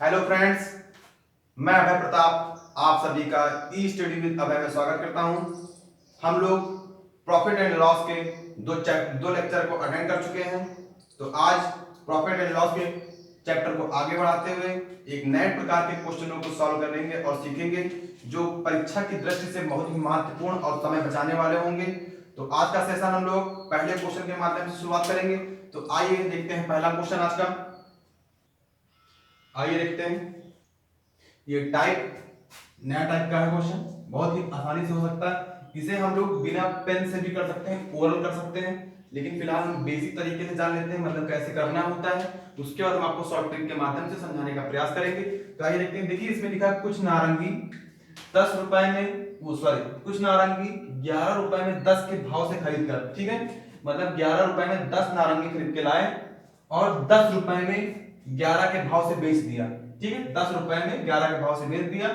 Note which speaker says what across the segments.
Speaker 1: Hello friends, मैं अभय प्रताप आप सभी का ई स्टडी विद अभय में स्वागत करता हूं। हम लोग प्रॉफिट एंड लॉस के दो लेक्चर को अटेंड कर चुके हैं। तो आज प्रॉफिट एंड लॉस के चैप्टर को आगे बढ़ाते हुए एक नए प्रकार के क्वेश्चनों को सॉल्व करेंगे और सीखेंगे जो परीक्षा की दृष्टि से बहुत ही महत्वपूर्ण और समय बचाने वाले होंगे। तो आज का सेशन हम लोग पहले क्वेश्चन के माध्यम से शुरुआत करेंगे। तो आइए देखते हैं पहला क्वेश्चन आज का। आइए देखते हैं। ये नया टाइप का है क्वेश्चन, बहुत ही आसानी से हो सकता है। इसे हम लोग बिना पेन से भी कर सकते हैं, ओरल कर सकते हैं, लेकिन फिलहाल हम बेसिक तरीके से जान लेते हैं, मतलब कैसे करना होता है। उसके बाद हम आपको शॉर्ट ट्रिक के माध्यम से समझाने का प्रयास करेंगे। तो आइए देखते हैं। देखिए इसमें लिखा है कुछ नारंगी 10 रुपए में, वो सॉरी, कुछ नारंगी 11 रुपए में 10 के भाव से खरीद कर, ठीक है, मतलब 11 रुपए में 10 नारंगी खरीद के लाए और 10 रुपए में 11 के भाव से बेच दिया। ठीक है, 10 रुपए में 11 के भाव से बेच दिया।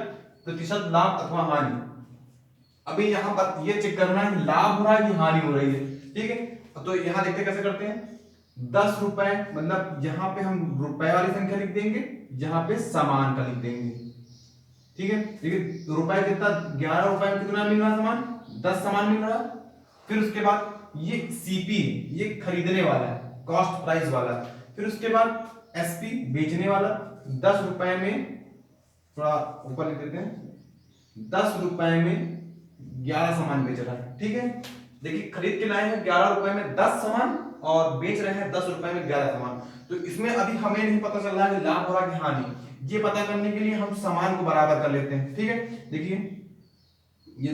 Speaker 1: प्रतिशत लाभ अथवा हानि। अभी यहां पर ये चेक करना है लाभ हो रहा है कि हानि हो रही है। ठीक है, तो यहां देखते कैसे करते हैं। 10 रुपए मतलब यहां पे हम रुपए वाली संख्या लिख देंगे, यहां पे सामान का लिख देंगे। ठीक है, देखिए रुपए कितना, 11 रुपए में कितना मिल रहा है सामान, 10 सामान मिल रहा है। फिर उसके बाद ये सीपी, ये खरीदने वाला है, कॉस्ट प्राइस वाला। फिर उसके बाद एसपी बेचने वाला, 10 रुपए में, थोड़ा ऊपर लिख देते हैं, 10 रुपए में 11 सामान बेच रहा है। ठीक है, देखिए खरीद के लाए हैं 11 रुपए में 10 सामान और बेच रहे हैं 10 रुपए में 11 सामान। तो इसमें अभी हमें नहीं पता चल रहा है कि लाभ हो रहा है कि हानि। ये पता करने के लिए हम सामान को बराबर कर लेते हैं। ठीक है, देखिए ये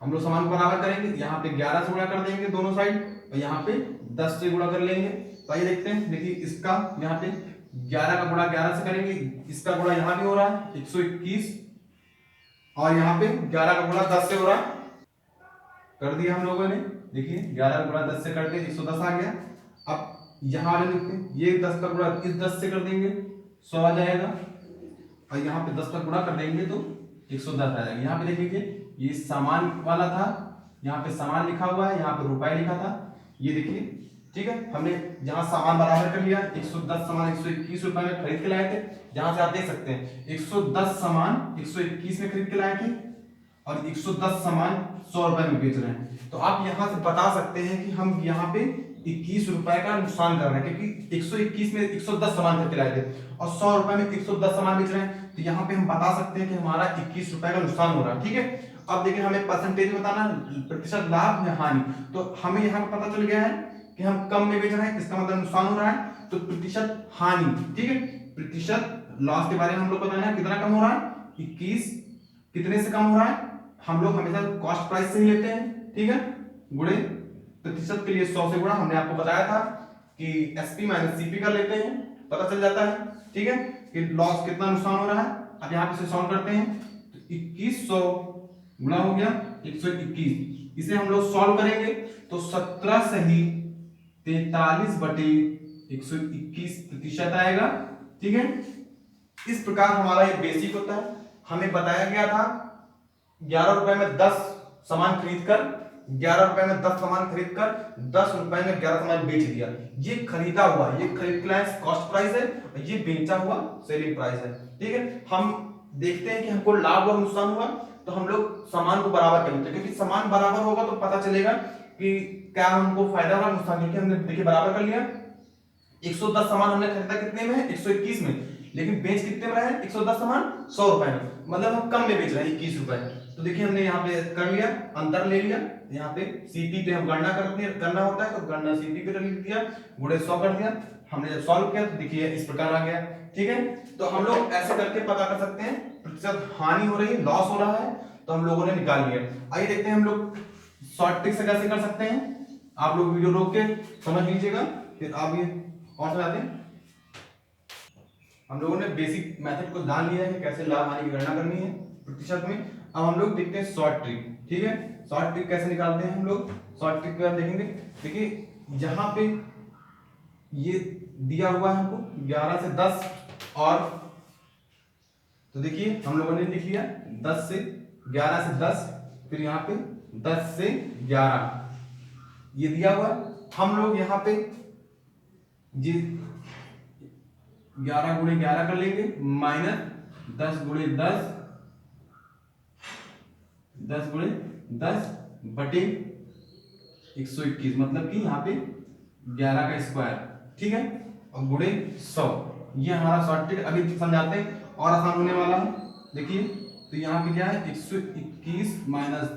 Speaker 1: हम लोग सामान को बराबर करेंगे, यहाँ पे 11 से गुणा कर देंगे दोनों साइड और यहाँ पे 10 से गुणा कर लेंगे। तो आइए देखते हैं। देखिए इसका यहाँ पे 11 का गुणा 11 से करेंगे, इसका गुणा यहाँ भी हो रहा है 121 और यहाँ पे 11 का गुणा 10 से हो रहा है, कर दिया हम लोगों ने। देखिए 11 का गुणा 10 से करते 110 आ गया। अब यहाँ वाले लिखते हैं, ये 10 का गुणा इस 10 से कर देंगे 100 आ जाएगा और यहाँ पे 10 का गुणा कर देंगे तो 110 आ जाएगा। यहाँ पे देखिए ये सामान वाला था, यहाँ पे सामान लिखा हुआ है, यहाँ पे रुपए लिखा था, ये देखिए। ठीक है, हमने जहां सामान बराबर कर लिया, 110 सामान 121 रुपए में खरीद के लाए थे। जहां से आप देख सकते हैं 110 सामान 121 में खरीद के लाए थे और 110 सामान 100 रुपए में बेच रहे हैं। तो आप यहां से बता सकते हैं कि हम यहाँ पे 21 रुपए का नुकसान कर रहे हैं, क्योंकि 121 में 110 सामान खरीद के लाए थे और 100 रुपए में 110 सामान बेच रहे हैं। तो यहाँ पे हम बता सकते हैं कि हमारा 21 रुपए का नुकसान हो रहा है। ठीक है, अब देखिए हमें परसेंटेज बताना, प्रतिशत लाभ या हानि। तो हमें यहाँ पे पता चल गया है कि हम कम में बेच रहे हैं, इसका मतलब नुकसान हो रहा है, तो प्रतिशत हानि। ठीक है, प्रतिशत लॉस के बारे में हम लोग बताना है, कितना कम हो रहा है, 21 कितने से कम हो रहा है, हम लोग हमेशा कॉस्ट प्राइस से ही लेते हैं। ठीक है, गुणे प्रतिशत के लिए 100 से गुणा, हमने आपको बताया था कि एसपी माइनस सीपी कर लेते हैं, पता चल जाता है। ठीक है, कि लॉस कितना नुकसान हो रहा है। अब यहाँ पे सॉल्व करते हैं, तो 2100 गुणा हो गया 121, इसे हम लोग सॉल्व करेंगे तो 17 सही 43 बटे 121 प्रतिशत आएगा। ठीक है, इस प्रकार हमारा ये बेसिक होता है। हमें बताया गया था 11 रुपए में 10 सामान खरीद कर, 11 रुपए में 10 सामान खरीद कर 10 रुपए में 11 सामान बेच दिया। ये खरीदा हुआ, ये खरीद के लाए कॉस्ट प्राइस है और ये बेचा हुआ सेलिंग प्राइस है। ठीक है, हम देखते हैं कि हमको लाभ और नुकसान हुआ तो हम लोग सामान को बराबर कर लेते हैं, क्योंकि सामान बराबर होगा तो पता चलेगा कि क्या हमको फायदा हुआ नुकसान। क्योंकि हमने देखिए बराबर कर लिया, 110 सामान हमने खरीदा कितने में, 121 में, लेकिन बेच कितने में रहे, 110 सामान 100 रुपए में, मतलब हम कम में बेच रहे हैं 21 रुपए। तो देखिए हमने यहाँ पे कर लिया, अंतर ले लिया, यहाँ पे सीपी पे हम गणना करना होता है, तो गणना सीपी पे लिख दिया, गुणे 100 कर दिया। हमने जब सॉल्व किया तो देखिए इस प्रकार आ गया। ठीक है, तो हम लोग ऐसे करके पता कर सकते हैं प्रतिशत हानि हो रही है, लॉस हो रहा है, तो हम लोगों ने निकाल लिया। आइए देखते हैं हम लोग शॉर्ट ट्रिक से कैसे कर सकते हैं। आप लोग वीडियो रोक के समझ लीजिएगा, फिर आप ये और समझाते हैं। हम लोगों ने बेसिक मेथड को जान लिया है कि कैसे लाभ हानि की गणना करनी है प्रतिशत में। अब हम लोग देखते हैं शॉर्ट ट्रिक। ठीक है, शॉर्ट ट्रिक कैसे निकालते हैं हम लोग, शॉर्ट ट्रिक में हम देखेंगे। देखिए यहाँ पे ये दिया हुआ है हमको 11 से 10 और, तो देखिए हम लोगों ने लिख लिया 10 से 11 से 10, फिर यहाँ पे 10 से 11 ये दिया हुआ है। हम लोग यहाँ पे ये 11 गुणे 11 कर लेंगे माइनस 10 गुणे 10, 10 गुणे 10 बटे 121, मतलब कि यहाँ पे 11 का स्क्वायर, ठीक है, और गुणे 100। ये हमारा शॉर्ट ट्रिक अभी समझाते हैं और आसान होने वाला है। देखिए तो यहाँ पे क्या है 121 माइनस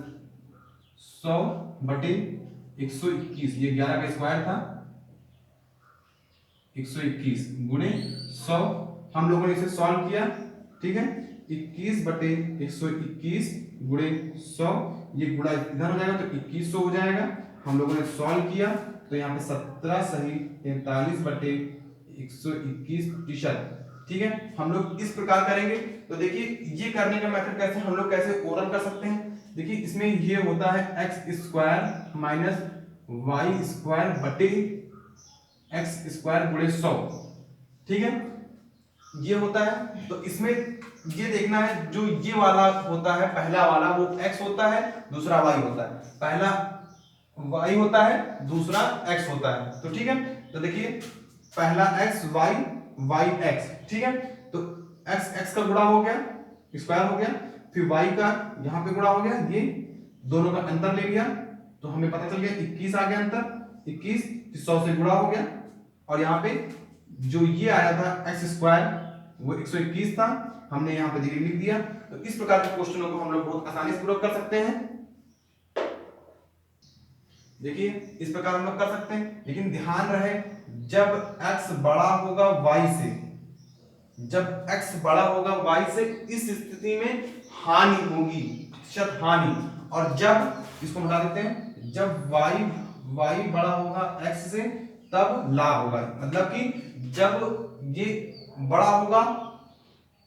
Speaker 1: 100 बटे 121, ये 11 का स्क्वायर था, 121 गुणे 100, हम लोगों ने इसे सॉल्व किया, ठीक है, 21 बटे 121 गुणे 100, ये गुणा इधर हो जाएगा तो 2100 हो जाएगा। हम लोगों ने सॉल्व किया तो यहाँ पे 17 सही 43 बटे 121 प्रतिशत, ठीक है। हम लोग इस प्रकार करेंगे। तो देखिए ये करने का मेथड कैसे हम लोग कैसे ओरल कर सकते हैं। देखिए इसमें ये होता है x square minus y square बटे एक्स स्क्वायर गुणे 100, ठीक है, ये होता है। तो इसमें ये देखना है जो ये वाला होता है पहला वाला वो x होता है, दूसरा y होता है, पहला y होता है, दूसरा x होता है। तो ठीक है, तो देखिए पहला x y y x, ठीक है, तो x x का गुणा हो गया स्क्वायर हो गया, फिर y का यहाँ पे गुणा हो गया, ये दोनों का अंतर ले लिया तो हमें पता चल गया 21 आ गया अंतर, 21 100 से गुणा हो गया, और यहाँ पे जो ये आया था x स्क्वायर वो 121 था, हमने यहाँ पे धीरे लिख दिया। तो इस प्रकार के क्वेश्चनों को हम लोग बहुत आसानी से पूरा कर सकते हैं। देखिए इस प्रकार हम लोग कर सकते हैं, लेकिन ध्यान रहे जब x बड़ा होगा y से, जब x बड़ा होगा y से इस स्थिति में हानि होगी, प्रतिशत हानि, और जब इसको हटा देते हैं जब y बड़ा होगा x से तब लाभ होगा। मतलब कि जब ये बड़ा होगा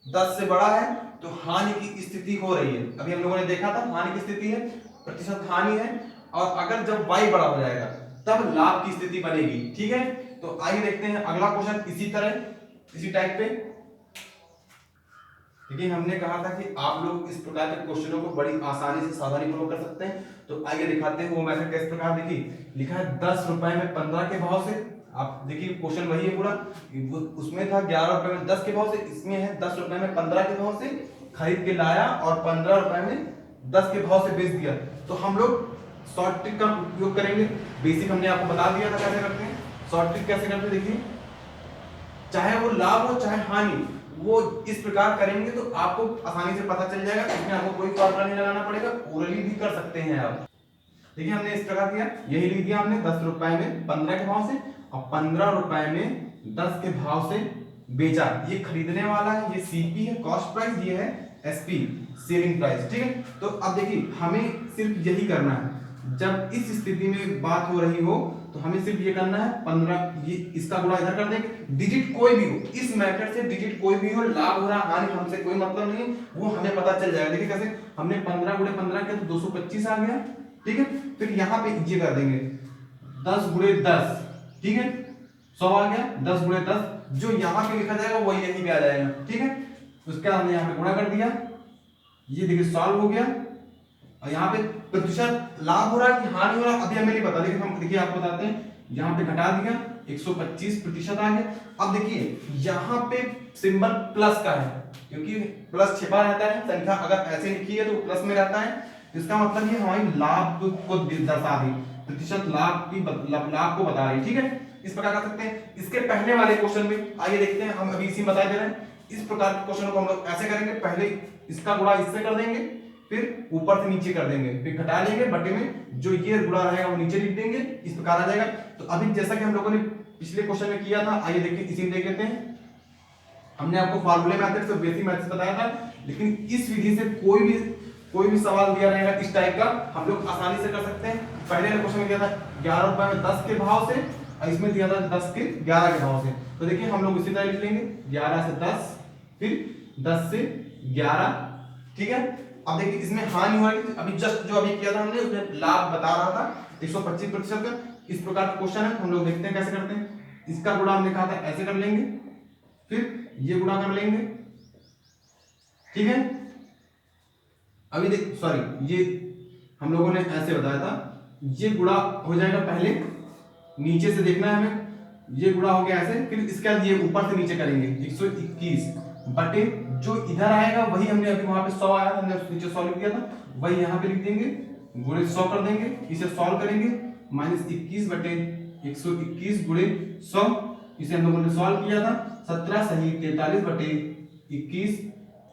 Speaker 1: 10 से बड़ा है तो हानि की स्थिति हो रही है, अभी हम लोगों ने देखा था हानि की स्थिति है, प्रतिशत हानि है, और अगर जब y बड़ा हो जाएगा तब लाभ की स्थिति बनेगी, ठीक है। तो आइए देखते हैं अगला क्वेश्चन इसी तरह इसी टाइप पे। देखिए हमने कहा था कि आप लोग इस प्रकार के क्वेश्चनों को बड़ी आसानी से सावधानी पूर्वक कर सकते हैं। तो आइए दिखाते हैं वो मेथड किस प्रकार। देखिए लिखा है 10 रुपए में 15 के भाव से, आप देखिए क्वेश्चन वही है पूरा, उसमें था 11 रुपए में 10 के भाव से, इसमें है 10 रुपए में 15 के भाव से खरीद के लाया और 15 रुपए में 10 के भाव से बेच दिया। तो हम लोग शॉर्ट ट्रिक का उपयोग करेंगे। बेसिक हमने आपको बता दिया था कैसे करते हैं, शॉर्ट ट्रिक कैसे करते हैं। देखिए चाहे वो लाभ हो चाहे हानि, वो इस प्रकार करेंगे तो आपको आसानी से पता चल जाएगा, इसमें आपको कोई फॉर्मूला नहीं लगाना पड़ेगा, ओरली भी कर सकते हैं आप। देखिए हमने इस प्रकार किया, यही लिख दिया हमने 10 रुपए में 15 के भाव से और 15 रुपए में 10 के भाव से बेचा। ये खरीदने वाला है, ये सीपी है कॉस्ट प्राइस, ये है एसपी सेलिंग प्राइस, ठीक है। तो अब देखिए हमें सिर्फ यही करना है, जब इस स्थिति में बात हो रही हो तो हमें सिर्फ ये करना है 15, ये इसका गुणा इधर कर देंगे, डिजिट कोई भी हो, इस मेथड से डिजिट कोई भी हो, लाभ हो रहा हानि हमसे कोई मतलब नहीं, वो हमें पता चल जाएगा। देखिए कैसे, हमने 15 गुणे 15 किया तो 225 आ गया, ठीक है। फिर यहाँ पे ये कर देंगे 10 गुणे 10, ठीक है, 100 आ गया, 10 गुणे 10 जो यहाँ पे लिखा जाएगा वही यहीं पे आ जाएगा, ठीक है। उसके बाद हमने यहाँ पे गुणा कर दिया, ये देखिए सॉल्व हो गया, और यहाँ पे प्रतिशत लाभ हो रहा है कि हानि हो रहा है अभी हमें नहीं पता। देखिए हम देखिए आपको बताते हैं, यहाँ पे घटा दिया 125% आ गया। अब देखिए यहाँ पे सिंबल प्लस का है, क्योंकि प्लस छिपा रहता है, संख्या अगर ऐसे लिखी है तो प्लस में रहता है, इसका मतलब ये हमारी लाभ को दर्शा रही, प्रतिशत लाभ की लाभ को बता रही, ठीक है। इस प्रकार कर सकते हैं। इसके पहले वाले क्वेश्चन में आइए देखते हैं, हम अभी इसी बता दे रहे हैं। इस प्रकार के क्वेश्चन को हम लोग ऐसे करेंगे, पहले इसका गुणा इससे कर देंगे, फिर ऊपर से नीचे कर देंगे, फिर घटा लेंगे, बटे में जो ये गुणा रहेगा वो नीचे लिख देंगे, इस प्रकार आ जाएगा। तो अभी जैसा कि हम लोगों ने पिछले क्वेश्चन में किया था, आइए देखिए इसी में देख लेते हैं। हमने आपको फार्मूले मेथड से बेसिक मेथड बताया था, लेकिन इस विधि से कोई भी सवाल दिया रहेगा इस टाइप का हम लोग आसानी से कर सकते हैं। पहले क्वेश्चन में दिया था 11 रुपए में 10 के भाव से, और इसमें दिया था 10 के 11 के भाव से। तो देखिए हम लोग इसी तरह लिख लेंगे 11 से 10 फिर 10 से 11, ठीक है। अब देखिए इसमें हानि हो रही थी, अभी जस्ट जो अभी किया था हमने उसमें लाभ बता रहा था 125% का। इस प्रकार का क्वेश्चन है, हम लोग देखते हैं कैसे करते हैं। इसका गुणा हमने कहा था ऐसे कर लेंगे, फिर ये गुणा कर लेंगे, ठीक है। अभी देख सॉरी, ये हम लोगों ने ऐसे बताया था, ये गुणा हो जाएगा, पहले नीचे से देखना है हमें, ये गुणा हो गया ऐसे, फिर इसके बाद ये ऊपर से नीचे करेंगे 121 बटे जो इधर आएगा वही हमने अभी वहां पे 100 आया था, हमने नीचे सॉल्व किया था, वही यहाँ पे लिख देंगे, गुणे 100 कर देंगे, इसे सॉल्व करेंगे, -21 बटे 121 गुणे 100, इसे हम लोगों ने सॉल्व किया था, 17 सही 43 बटे 21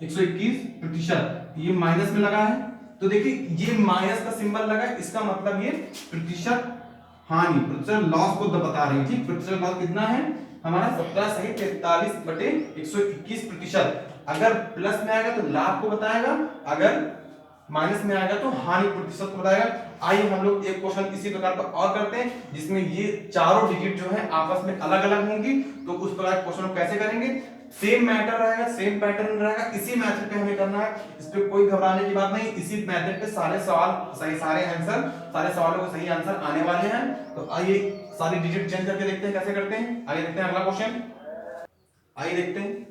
Speaker 1: 121 प्रतिशत, ये माइनस में लगा है, तो देखिए ये माइनस का सिंबल लगा है, इसका मतलब ये प्रतिशत हानि, प्रतिशत लॉस को बता रही है, ठीक। प्रतिशत लॉस कितना है हमारा 17 सही 43 बटे 121 प्रतिशत। अगर प्लस में आएगा तो लाभ को बताएगा, अगर माइनस में आएगा तो हानि प्रतिशत को बताएगा। आइए हम लोग एक क्वेश्चन इसी प्रकार का और करते हैं जिसमें ये चारों डिजिट जो है आपस में अलग अलग होंगी, तो उस प्रकार क्वेश्चन को कैसे करेंगे, सेम मैटर रहेगा, सेम पैटर्न रहेगा, इसी मेथड पे हमें करना है, इस पे कोई घबराने की बात नहीं, इसी मेथड पे सारे सवाल सही, सारे आंसर, सारे सवालों को सही आंसर आने वाले हैं। तो आइए सारी डिजिट चेंज करके देखते हैं कैसे करते हैं। आइए देखते हैं अगला क्वेश्चन। आइए देखते हैं,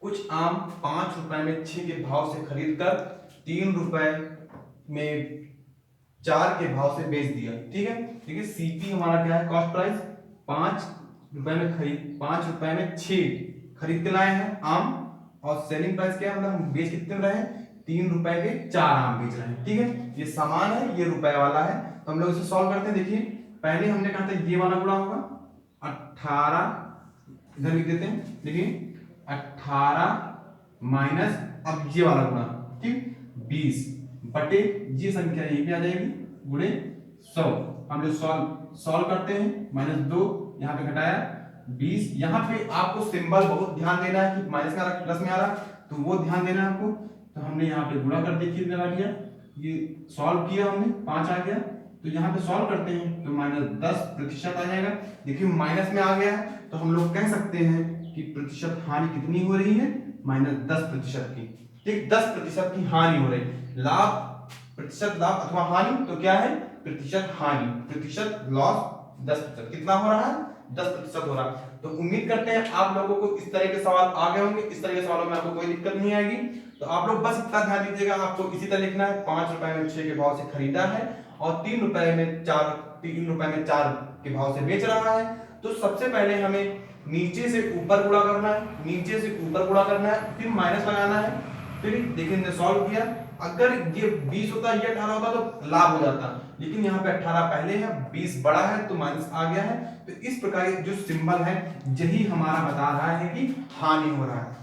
Speaker 1: कुछ आम 5 रुपए में 6 के भाव से खरीद कर 3 रुपए में 4 के भाव से बेच दिया, ठीक है। देखिए सीपी हमारा क्या है, कॉस्ट प्राइस, 5 रुपए में खरीद, 5 रुपए में 6 खरीद के लाए हैं आम, और सेलिंग प्राइस क्या है, मतलब हम बेच कितने रहे हैं, 3 रुपए के 4 आम बेच रहे हैं, ठीक है। ये सामान है, ये रुपए वाला है, तो हम लोग इसे सॉल्व करते हैं। देखिए पहले हमने कहा था ये वाला गुणा होगा 18, इधर लिख देते हैं, देखिए 18 माइनस अब ये वाला गुणा, ठीक, 20 बटे ये संख्या यही पे आ जाएगी गुणे 100। हम लोग सॉल्व करते हैं, -2 यहाँ पे घटाया 20, यहाँ पे आपको सिंबल बहुत ध्यान देना है कि माइनस में आ रहा प्लस में आ रहा, तो वो ध्यान देना है आपको। तो हमने यहाँ पे गुणा कर देखिए लगा दिया, ये सॉल्व किया हमने, 5 आ गया, तो यहाँ पे सॉल्व करते हैं तो -10% आ जाएगा। देखिए माइनस में आ गया है, तो हम लोग कह सकते हैं कि प्रतिशत हानि कितनी हो रही है, -10% की, ठीक, 10% की हानि हो रही है। लाभ, प्रतिशत लाभ अथवा हानि, तो क्या है प्रतिशत हानि, प्रतिशत लॉस 10%, कितना हो रहा है 10% हो रहा है। तो उम्मीद करते हैं आप लोगों को इस तरह के सवाल आ गए होंगे, इस तरह के सवालों में आपको कोई दिक्कत नहीं आएगी। तो आप लोग बस इतना ध्यान दीजिएगा, आपको इसी तरह लिखना है, 5 रुपए में 6 के भाव से खरीदा है और 3 रुपए में 4 के भाव से बेच रहा है। तो सबसे पहले हमें नीचे से ऊपर गुणा करना है, नीचे से ऊपर गुणा करना है, फिर माइनस लगाना है, फिर देखिए हमने सॉल्व किया, अगर ये 20 होता, ये 18 होता तो लाभ हो जाता, लेकिन यहाँ पे 18 पहले है, 20 बड़ा है तो माइनस आ गया है। तो इस प्रकार जो सिंबल है यही हमारा बता रहा है कि हानि हो रहा है।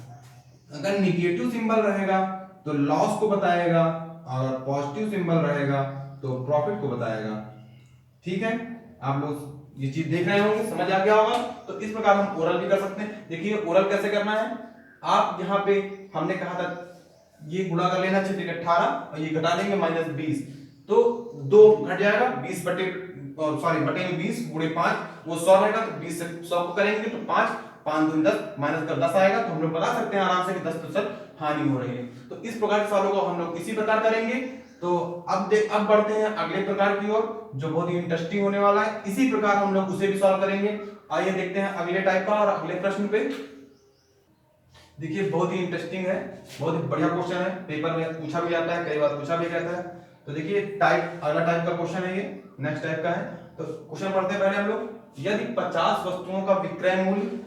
Speaker 1: अगर निगेटिव सिंबल रहेगा तो लॉस को बताएगा, और पॉजिटिव सिंबल रहेगा तो प्रॉफिट को बताएगा, ठीक है। आप लोग ये चीज देख रहे होंगे, समझ आ गया होगा। तो इस प्रकार हम ओरल भी कर सकते हैं। देखिए ओरल कैसे करना है, आप यहाँ पे हमने कहा था ये गुणा कर लेना 6 × 18 और ये घटा देंगे -20, तो 2 घट जाएगा, 20 बटे बटे में 20 गुणे 5 वो 100 रहेगा, तो 20 से 100 को करेंगे तो 5 5 दूनी 10 माइनस कर 10 आएगा, तो हम लोग बता सकते हैं आराम से कि 10% हानि हो रही है। तो इस प्रकार के सवालों को हम लोग इसी प्रकार करेंगे। तो अब बढ़ते हैं अगले प्रकार की ओर, जो बहुत ही इंटरेस्टिंग होने वाला है। इसी प्रकार हम लोग उसे भी सॉल्व करेंगे। आइए देखते हैं अगले टाइप का और अगले प्रश्न पे। देखिए बहुत ही इंटरेस्टिंग है, बहुत ही बढ़िया क्वेश्चन है, पेपर में पूछा भी जाता है, कई बार पूछा भी जाता है। तो देखिए अगला टाइप का क्वेश्चन है, ये नेक्स्ट टाइप का है। तो क्वेश्चन पढ़ते हैं पहले हम लोग। यदि 50 वस्तुओं का विक्रय मूल्य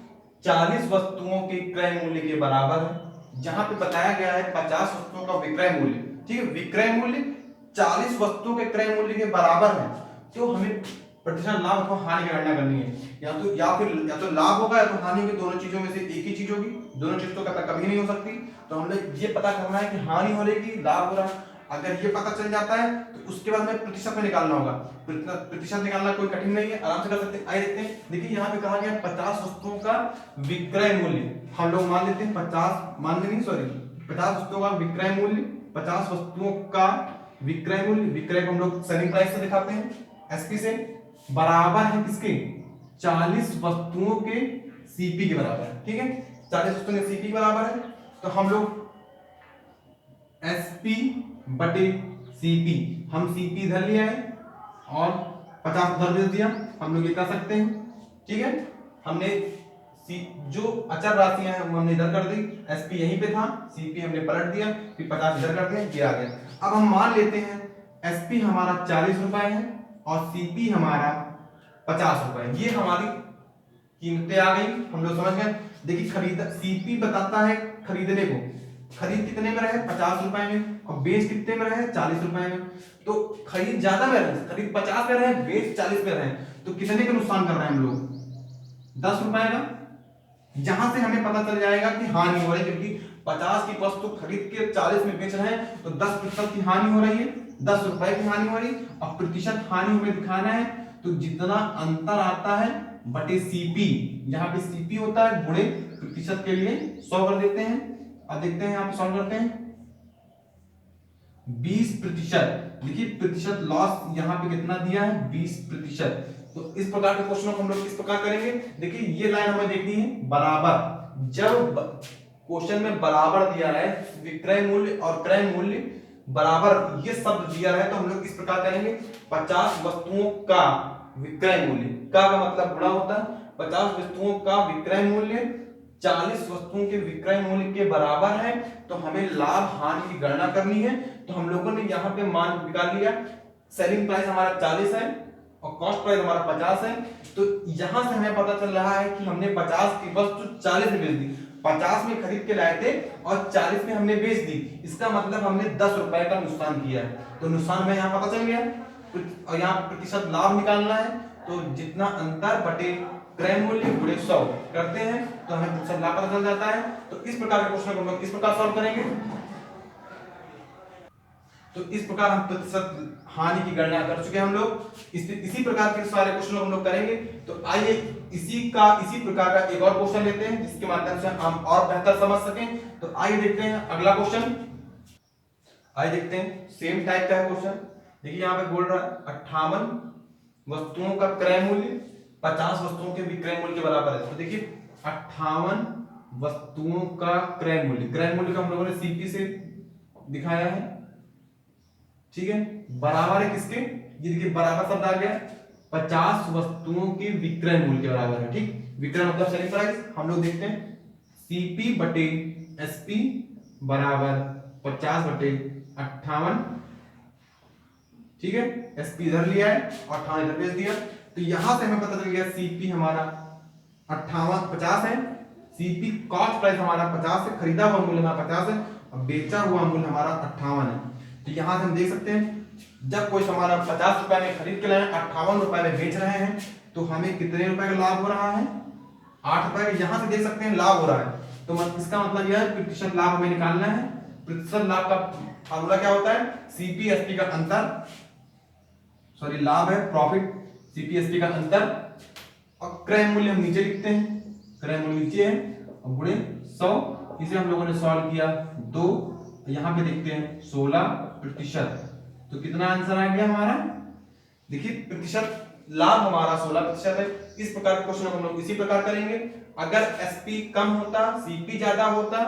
Speaker 1: 40 वस्तुओं के क्रय मूल्य के बराबर है, जहां पे बताया गया है 50 वस्तुओं का विक्रय मूल्य, ठीक है, विक्रय मूल्य 40 वस्तुओं के क्रय मूल्य के बराबर है, तो हमें प्रतिशत लाभ अथवा हानि की गणना करनी है। या तो लाभ होगा या तो हानि होगी, दोनों चीजों में से एक ही चीज होगी, दोनों चीज तो कभी नहीं हो सकती। तो हमें ये पता करना है कि हानि हो रही है, लाभ हो रहा है। अगर ये पता चल जाता है तो उसके बाद हमें प्रतिशत में निकालना होगा। प्रतिशत निकालना कोई कठिन नहीं है, आराम से कर सकते हैं। आइए देखते हैं। देखिए यहाँ पे कहा गया 50 वस्तुओं का विक्रय मूल्य, हम लोग मान लेते हैं 50 वस्तुओं का विक्रय मूल्य, 50 वस्तुओं का विक्रय मूल्य, विक्रय को हम लोग सेलिंग प्राइस से दिखाते हैं, एसपी से, बराबर है किसके, 40 वस्तुओं के सीपी के बराबर है, ठीक है, 40 वस्तुओं के सीपी के बराबर है। तो हम लोग एसपी बटे सीपी, हम सीपी इधर ले आए और 50 उधर भेज दिया, हम लोग ये कर सकते हैं, ठीक है। हमने जो अचर राशियां हैं वो हमने इधर कर दी, एसपी यहीं पे था, सीपी हमने पलट दिया, फिर 50 इधर कर दिया, ये आ गया। अब हम मान लेते हैं एसपी हमारा 40 रुपए है और सीपी हमारा 50 रुपए, ये हमारी कीमतें आ गई, हम लोग समझ गए। देखिए खरीद सीपी बताता है खरीदने को, खरीद कितने में रहे 50 रुपए में, और बेच कितने में रहे 40 रुपए में। तो खरीद ज्यादा में रहे, खरीद 50 में रहे, बेच 40 में रहे, तो कितने का नुकसान कर रहे हैं हम लोग, 10 रुपए का। जहां से हमें पता चल जाएगा कि हानि हो रही है, क्योंकि 50 की वस्तु खरीद के 40 में बेच रहे हैं, तो 10% की हानि हो रही है, 10 रुपए की हानि हो रही। अब प्रतिशत हानि हमें दिखाना है, तो जितना अंतर आता है बटे सीपी, यहाँ पे सीपी होता है गुणे प्रतिशत के लिए 100 कर देते हैं। अब देखते हैं यहाँ पे सॉल्व करते हैं। 20%, देखिए प्रतिशत लॉस यहाँ पे कितना दिया है 20%। तो इस प्रकार के क्वेश्चनों को हम लोग किस प्रकार करेंगे, देखिए ये लाइन हमें देखनी है बराबर। जब क्वेश्चन में बराबर दिया है, विक्रय मूल्य और क्रय मूल्य बराबर ये शब्द दिया है, तो हम लोग इस प्रकार करेंगे 50 वस्तुओं का विक्रय मूल्य, का मतलब गुणा होता है, 50 वस्तुओं का विक्रय मूल्य 40 वस्तुओं के विक्रय मूल्य के बराबर है, तो हमें लाभ हानि की गणना करनी है। तो हम लोगों ने यहाँ पे मान निकाल लिया, सेलिंग प्राइस हमारा 40 है और कॉस्ट प्राइस हमारा 50 है। तो यहां से हमें पता चल रहा है कि हमने 50 की वस्तु 40 में बेच दी, 50 में खरीद के लाए थे और 40 में हमने बेच दी, इसका मतलब हमने 10 रुपए का नुकसान किया है। तो नुकसान हमें यहाँ पता चल गया, और यहाँ प्रतिशत लाभ निकालना है, तो जितना अंतर बटे क्रय मूल्य गुणे 100 करते हैं, तो हमें प्रतिशत लाभ पता चल जाता है। तो इस प्रकार के क्वेश्चन को हम लोग इस प्रकार सॉल्व करेंगे। तो इस प्रकार हम प्रतिशत हानि की गणना कर चुके हैं हम लोग। इसी प्रकार के सारे क्वेश्चन हम लोग करेंगे। तो आइए इसी प्रकार का एक और क्वेश्चन लेते हैं, जिसके माध्यम से हम और बेहतर समझ सकें। तो आइए देखते हैं अगला क्वेश्चन। आइए देखते हैं, सेम टाइप का है क्वेश्चन। देखिए यहाँ पे बोल रहा है 58 वस्तुओं का क्रय मूल्य 50 वस्तुओं के विक्रय मूल्य के बराबर है। तो देखिए 58 वस्तुओं का क्रय मूल्य, क्रय मूल्य का हम लोगों ने सीपी से दिखाया है, ठीक है, बराबर है किसके, ये देखिए बराबर शब्द आ गया, 50 वस्तुओं के विक्रय मूल्य के बराबर है। ठीक, विक्रय मतलब सेलिंग प्राइस। हम लोग देखते हैं सीपी बटे एसपी बराबर 50 बटे 58, ठीक है, एसपी इधर लिया है और 58 इधर भेज दिया। तो यहां से हमें पता चल गया सीपी हमारा 50 है, सीपी कॉस्ट प्राइस हमारा 50 है, खरीदा हुआ मूल्य हमारा 50 है और बेचा हुआ मूल्य हमारा 58 है। तो यहां से हम देख सकते हैं जब कोई सामान 50 रुपए में खरीद के लाए 58 रुपए में बेच रहे हैं, तो हमें कितने रुपए का लाभ हो रहा है 8 रुपए का। यहां से देख सकते हैं लाभ हो रहा है, तो इसका मतलब यह है प्रतिशत लाभ हमें निकालना है। प्रतिशत लाभ का फार्मूला क्या होता है, सीपी एसपी का अंतर, सॉरी लाभ है प्रॉफिट, सीपी एसपी का अंतर, और क्रय मूल्य हम नीचे लिखते हैं, क्रय मूल्य नीचे है और गुणे 100। इसे हम लोगों ने सॉल्व किया 2, यहां पे देखते हैं 16%। तो कितना आंसर आ गया हमारा, देखिए प्रतिशत लाभ हमारा 16% है। इस प्रकार के क्वेश्चन को हम लोग इसी प्रकार करेंगे। अगर एसपी कम होता, सीपी ज्यादा होता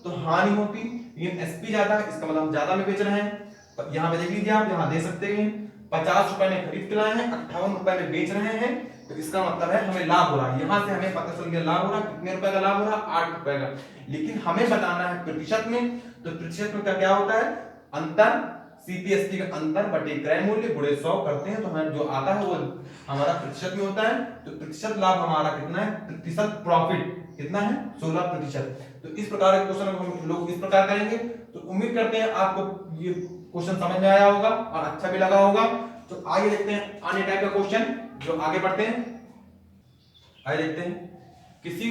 Speaker 1: तो हानि होती, लेकिन एसपी ज्यादा, इसका मतलब हम ज्यादा में बेच रहे हैं। यहाँ पे देख लीजिए, आप यहाँ दे सकते हैं 50 रुपए में खरीद के लाए हैं, 58 रुपए में बेच रहे हैं, तो इसका मतलब है हमें लाभ हो रहा है। यहां से हमें पता चल गया लाभ हो रहा है, कितने रुपए का लाभ हो रहा है 8 रुपए का। लेकिन हमें बताना है प्रतिशत में, तो प्रतिशत में क्या होता है, अंतर सीपीएसपी का अंतर बटे क्रय मूल्य गुणे 100 करते हैं, तो हमें जो आता है वो हमारा प्रतिशत में होता है। तो प्रतिशत लाभ हमारा कितना है, प्रतिशत प्रॉफिट कितना है 16%। तो इस प्रकार के क्वेश्चन को हम लोग इस प्रकार करेंगे। तो उम्मीद करते हैं आपको ये क्वेश्चन समझ में आया होगा और अच्छा भी लगा होगा। तो आइए देखते हैं अन्य टाइप का क्वेश्चन, जो आगे बढ़ते हैं। आइए देखते हैं, किसी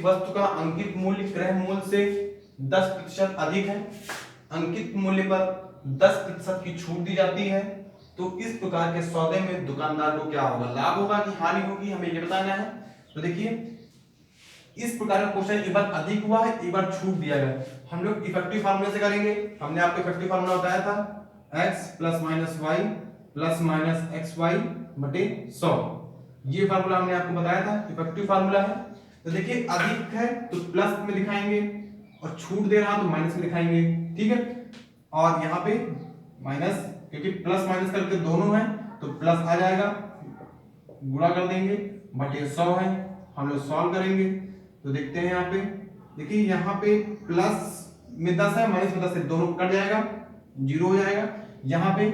Speaker 1: वस्तु का अंकित मूल्य क्रय मूल्य से 10% अधिक है, अंकित मूल्य पर 10% की छूट दी जाती है, तो इस प्रकार के सौदे में दुकानदार को क्या होगा, लाभ होगा कि हानि होगी, हमें ये बताना है। तो देखिए इस प्रकार का क्वेश्चन एक बार अधिक हुआ है, एक बार छूट दिया गया। हम लोग इफेक्टिव फार्मूले से करेंगे। हमने आपको इफेक्टिव फार्मूला बताया था x + -y + -xy बटे 100, ये फार्मूला हमने आपको बताया था, इफेक्टिव फार्मूला है। तो देखिए अधिक है तो प्लस में दिखाएंगे और छूट दे रहा तो माइनस में दिखाएंगे, ठीक है। और यहाँ पे माइनस, क्योंकि प्लस माइनस करके दोनों है तो प्लस आ जाएगा, गुणा कर देंगे बटे 100 है, हम लोग सॉल्व करेंगे। तो देखते हैं यहाँ पे, देखिए यहाँ पे प्लस में 10 है, माइनस में 10 है, दोनों कट जाएगा, 0 हो जाएगा। यहाँ पे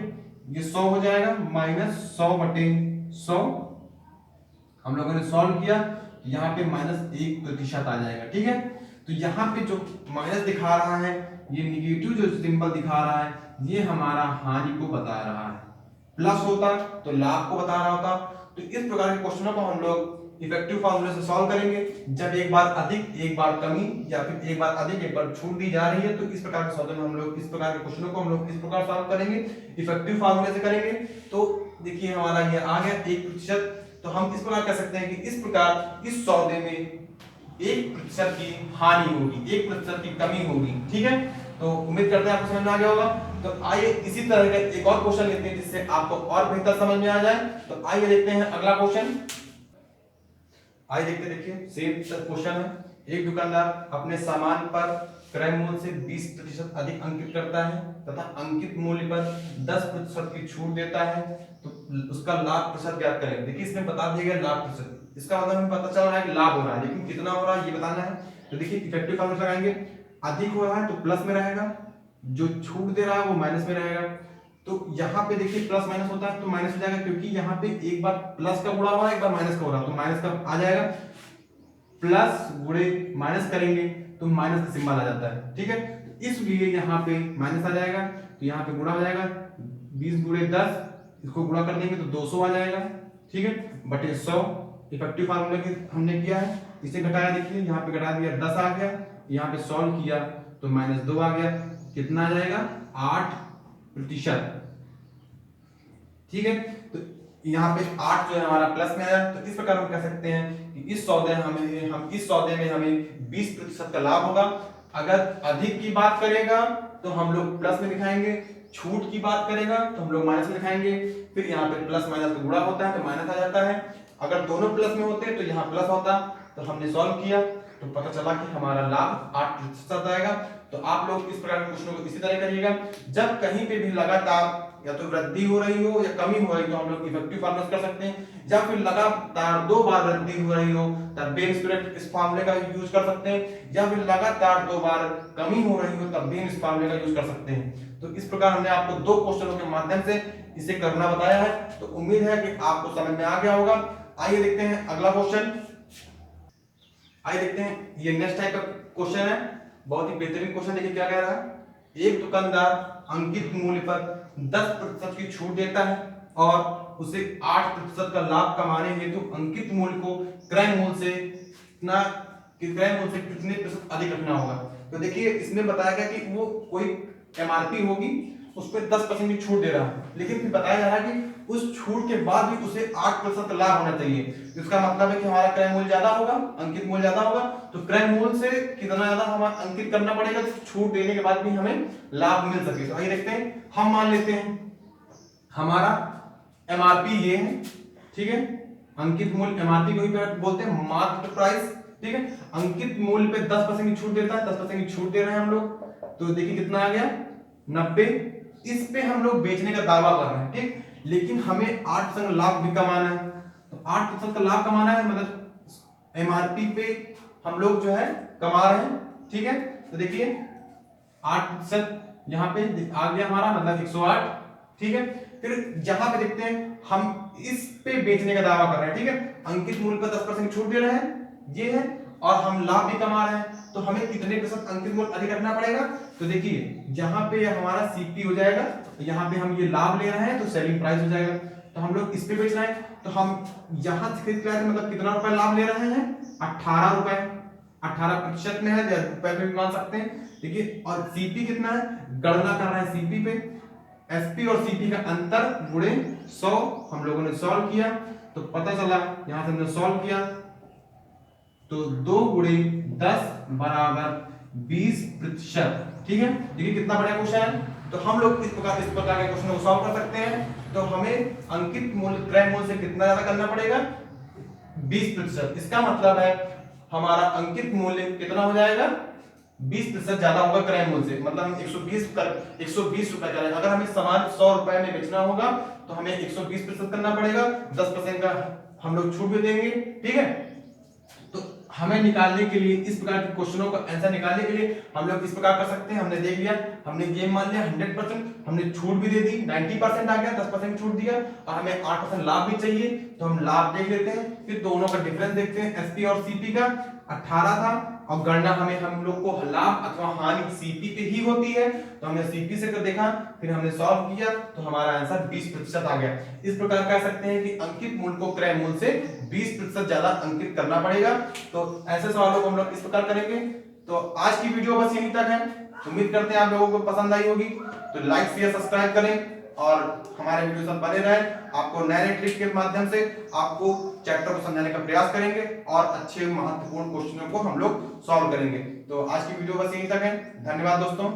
Speaker 1: ये 100 हो जाएगा, -100 बटे 100, हम लोगों ने सॉल्व किया, तो यहाँ पे -1% आ जाएगा। ठीक है, तो यहाँ पे जो माइनस दिखा रहा है, ये निगेटिव जो सिंबल दिखा रहा है, ये हमारा हानि को बता रहा है। प्लस होता तो लाभ को बता रहा होता। तो इस प्रकार के क्वेश्चनों को हम लोग इफेक्टिव फार्मूले से सॉल्व करेंगे। जब एक बार अधिक एक बार कमी, या फिर एक बार अधिक एक बार छूट दी जा रही है, तो इस प्रकार के सॉल्व में हम लोग इस प्रकार के क्वेश्चनों को हम लोग इस प्रकार सॉल्व करेंगे, इफेक्टिव फार्मूले से करेंगे। तो देखिए हमारा ये आ गया 1%। तो हम इस प्रकार कह सकते हैं कि इस प्रकार इस सौदे में 1% की हानि होगी, 1% की कमी होगी। ठीक है, तो उम्मीद करते हैं आपको समझ में आ गया होगा। तो आइए इसी तरह का एक और क्वेश्चन लेते हैं जिससे आपको और बेहतर समझ में आ जाए। तो आइए देखते हैं अगला क्वेश्चन। आइए देखते, देखिए सेम क्वेश्चन है। एक दुकानदार अपने सामान पर क्रय मूल्य से 20% अधिक अंकित करता है तथा अंकित मूल्य पर 10% की छूट देता है, तो उसका लाभ प्रतिशत ज्ञात करें। देखिए इसमें बता दिया गया लाभ प्रतिशत, इसका मतलब हमें पता चल रहा है कि लाभ हो रहा है, लेकिन कितना हो रहा है ये बताना है। तो देखिए इफेक्टिव फार्मूला लगाएंगे, अधिक हो रहा है तो प्लस में रहेगा, जो छूट दे रहा है वो माइनस में रहेगा। तो यहाँ पे देखिए प्लस माइनस होता है तो माइनस हो जाएगा, क्योंकि यहाँ पे एक बार प्लस का गुणा हुआ है, एक बार माइनस का हो रहा है, तो माइनस का आ जाएगा। प्लस गुणे माइनस करेंगे तो माइनस का सिंबल आ जाता है। ठीक है, इसलिए यहाँ पे माइनस आ जाएगा, तो यहाँ पे गुणा हो जाएगा 20 गुणे 10, इसको गुणा कर देंगे तो 200 आ जाएगा। ठीक है, बटे 100 इफेक्टिव फार्मूला की हमने किया है, इसे घटाया। देखिए यहाँ पे घटा दिया 10 आ गया, यहाँ पे सॉल्व किया तो -2 आ गया, कितना आ जाएगा 8%। ठीक है, तो यहाँ पे 8 जो है हमारा प्लस में आया। तो इस प्रकार हम कह सकते हैं कि इस सौदे में हमें 20% का लाभ होगा। अगर अधिक की बात करेगा तो हम लोग प्लस में दिखाएंगे, छूट की बात करेगा तो हम लोग माइनस में दिखाएंगे। फिर यहाँ पे प्लस माइनस का गुणा होता है तो माइनस आ जाता है। अगर दोनों प्लस में होते तो यहाँ प्लस होता। तो हमने सॉल्व किया तो पता चला कि हमारा लाभ 8% आएगा। तो आप लोग इस प्रकार के क्वेश्चनों को इसी तरह करिएगा। जब कहीं पे भी लगातार या तो वृद्धि हो रही हो या कमी हो रही, तो हम लोग इफेक्टिव फार्मूला कर सकते हैं। जब फिर लगातार 2 बार वृद्धि हो रही हो तब भी इस फार्मूले का यूज कर सकते हैं। जब फिर लगातार 2 बार कमी हो रही हो तब भी इस फार्मूले का यूज कर सकते हैं। तो इस प्रकार हमने आपको 2 क्वेश्चनों के माध्यम से इसे करना बताया है। तो उम्मीद है कि आपको समझ में आ गया होगा। आइए देखते हैं अगला क्वेश्चन। आइए देखते हैं, ये नेक्स्ट टाइप का क्वेश्चन है, बहुत ही बेहतरीन क्वेश्चन। देखिए क्या कह रहा है। एक दुकानदार अंकित मूल्य पर 10% की छूट देता है और उसे 8% का लाभ कमाने हेतु अंकित मूल्य को क्रय मूल्य से कितने प्रतिशत अधिक रखना होगा। तो देखिए इसमें बताया गया कि वो कोई एमआरपी होगी, उस पर 10% की छूट दे रहा है, लेकिन फिर बताया जा रहा है कि उस छूट के बाद भी उसे 8% लाभ होना चाहिए। तो इसका मतलब है कि हमारा क्रय मूल्य ज्यादा होगा, अंकित मूल्य ज्यादा होगा, तो क्रय मूल्य से कितना ज्यादा हमें अंकित करना पड़ेगा तो छूट देने के बाद भी हमें लाभ मिल सके। तो आइए देखते हैं, हम मान लेते हैं हमारा एमआरपी ये है। ठीक है, अंकित मूल्य एमआरपी को ही बोलते हैं, मार्केट प्राइस। ठीक है, अंकित मूल्य पे 10% की छूट देता है, 10% की छूट दे रहे हैं हम लोग। तो देखिए कितना आ गया 90। इस पे हम लोग बेचने का दावा कर रहे हैं। ठीक, लेकिन हमें 8% लाभ भी कमाना है। तो 8% का लाभ कमाना है, मतलब एमआरपी पे हम लोग जो है कमा रहे हैं। ठीक है, तो देखिए 8% यहाँ पे आ गया हमारा, मतलब 108। ठीक है, फिर जहां पे देखते हैं हम इस पे बेचने का दावा कर रहे हैं। ठीक है, अंकित मूल्य पर 10% छूट दे रहे हैं, ये है, और हम लाभ भी कमा रहे हैं। तो हमें कितने प्रतिशत अंकित मूल्य अधिक रखना पड़ेगा। तो देखिए जहां पे हमारा सीपी हो जाएगा, तो यहाँ पे हम ये लाभ ले रहे हैं तो सेलिंग प्राइस हो जाएगा। तो हम लोग इस पे बेच रहे हैं, तो हम यहाँ से खरीद रहे हैं, मतलब कितना रुपए लाभ ले रहे हैं 18 रुपए। 18% में है, रुपए में भी मान सकते हैं। देखिए, और सीपी कितना है, गणना कर रहे हैं सीपी पे, एसपी और सीपी का अंतर गुणे 100 हम लोगों ने सॉल्व किया। तो पता चला, यहां से हमने सॉल्व किया तो 2 गुणे 10 बराबर 20%। ठीक है, देखिए कितना बड़ा क्वेश्चन है। तो हम लोग इस प्रकार के क्वेश्चन को सॉल्व कर सकते हैं। तो हमें अंकित मूल्य क्रय मूल्य से कितना ज्यादा करना पड़ेगा 20%। इसका मतलब है हमारा अंकित मूल्य कितना हो जाएगा 20% ज्यादा होगा क्रय मूल्य से। मतलब हम 120 रुपए करें, अगर हमें सामान 100 रुपए में बेचना होगा तो हमें 120% करना पड़ेगा, 10% का हम लोग छूट भी देंगे। ठीक है, तो हमें निकालने के लिए इस प्रकार के क्वेश्चनों का आंसर निकालने के लिए हम लोग इस प्रकार कर सकते हैं। हमने देख लिया, हमने गेम मान लिया 100%, हमने छूट भी दे दी 90% आ गया, 10% छूट दिया, और हमें 8% लाभ भी चाहिए। तो हम लाभ देख लेते हैं, फिर दोनों का डिफरेंस देखते हैं। एसपी और सीपी का 18 था और गणना हम लोग को लाभ अथवा हानि सीपी पे ही होती है, तो हमने सीपी से देखा, फिर हमने सॉल्व किया तो हमारा आंसर 20% आ गया। इस प्रकार कह सकते हैं कि अंकित मूल्य को क्रय मूल्य से 20% ज्यादा अंकित करना पड़ेगा। तो ऐसे सवालों को हम लोग इस प्रकार करेंगे। तो आज की वीडियो बस यहीं तक है। उम्मीद करते हैं आप लोगों को पसंद आई होगी। तो लाइक शेयर सब्सक्राइब करें और हमारे वीडियो सब बने रहे। आपको नए ट्रिक के माध्यम से आपको चैप्टर को समझाने का प्रयास करेंगे और अच्छे महत्वपूर्ण क्वेश्चनों को हम लोग सॉल्व करेंगे। तो आज की वीडियो बस यहीं तक है। धन्यवाद दोस्तों।